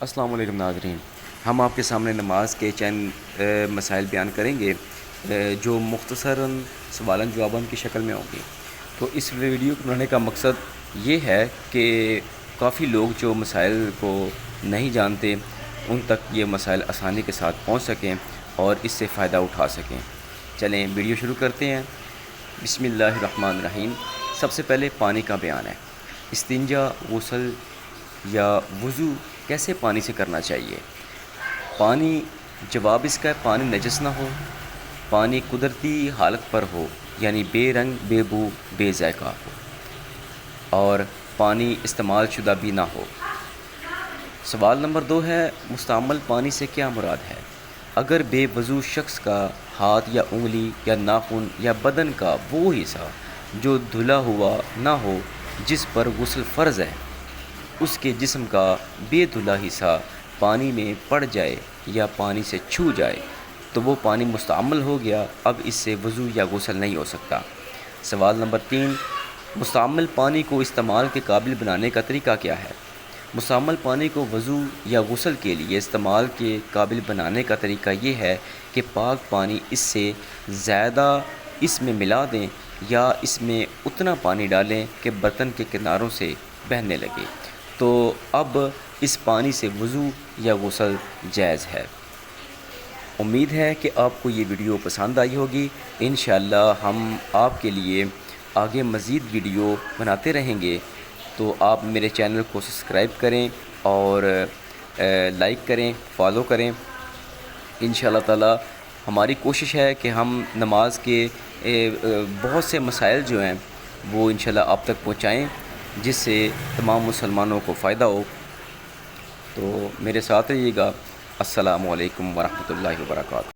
السلام علیکم ناظرین، ہم آپ کے سامنے نماز کے چند مسائل بیان کریں گے جو مختصراً سوالان جواباً کی شکل میں ہوں گی۔ تو اس ویڈیو کو بنانے کا مقصد یہ ہے کہ کافی لوگ جو مسائل کو نہیں جانتے ان تک یہ مسائل آسانی کے ساتھ پہنچ سکیں اور اس سے فائدہ اٹھا سکیں۔ چلیں ویڈیو شروع کرتے ہیں۔ بسم اللہ الرحمن الرحیم۔ سب سے پہلے پانی کا بیان ہے۔ استنجا، غسل یا وضو کیسے پانی سے کرنا چاہیے؟ پانی، جواب اس کا ہے پانی نجس نہ ہو، پانی قدرتی حالت پر ہو یعنی بے رنگ، بے بو، بے ذائقہ ہو، اور پانی استعمال شدہ بھی نہ ہو۔ سوال نمبر 2 ہے مستعمل پانی سے کیا مراد ہے؟ اگر بے وضو شخص کا ہاتھ یا انگلی یا ناخن یا بدن کا وہ حصہ جو دھلا ہوا نہ ہو جس پر غسل فرض ہے، اس کے جسم کا بے دھلا حصہ پانی میں پڑ جائے یا پانی سے چھو جائے تو وہ پانی مستعمل ہو گیا، اب اس سے وضو یا غسل نہیں ہو سکتا۔ سوال نمبر 3، مستعمل پانی کو استعمال کے قابل بنانے کا طریقہ کیا ہے؟ مستعمل پانی کو وضو یا غسل کے لیے استعمال کے قابل بنانے کا طریقہ یہ ہے کہ پاک پانی اس سے زیادہ اس میں ملا دیں یا اس میں اتنا پانی ڈالیں کہ برتن کے کناروں سے بہنے لگے، تو اب اس پانی سے وضو یا غسل جائز ہے۔ امید ہے کہ آپ کو یہ ویڈیو پسند آئی ہوگی۔ انشاءاللہ ہم آپ کے لیے آگے مزید ویڈیو بناتے رہیں گے، تو آپ میرے چینل کو سبسکرائب کریں اور لائک کریں، فالو کریں۔ انشاءاللہ تعالی ہماری کوشش ہے کہ ہم نماز کے بہت سے مسائل جو ہیں وہ انشاءاللہ آپ تک پہنچائیں جس سے تمام مسلمانوں کو فائدہ ہو۔ تو میرے ساتھ رہیے گا۔ السلام علیکم ورحمۃ اللہ وبرکاتہ۔